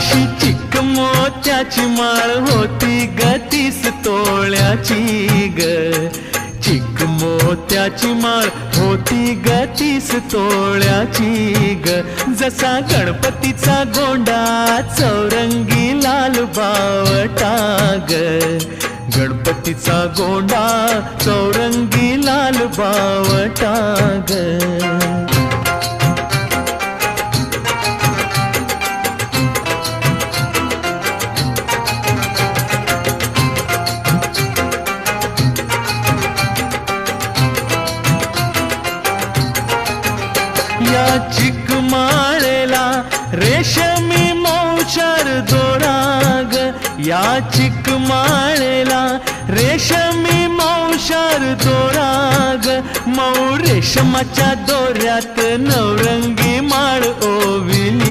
अशी चिक मोत्याची माळ होती ग 30 तोळ्याची ग. चिक मोत्याची माळ होती ग 30 तोळ्याची ग. जसा गणपतीचा गोंडा चौरंगी लाल बावटा ग. गणपतीचा गोंडा चौरंगी लाल बावटा ग. या चिकमाळेला रेशमी मौचार दोराग. या चिकमाळेला रेशमी मौचार दोराग. मऊ रेशमाच्या दोऱ्यात नवरंगी माळ ओविली.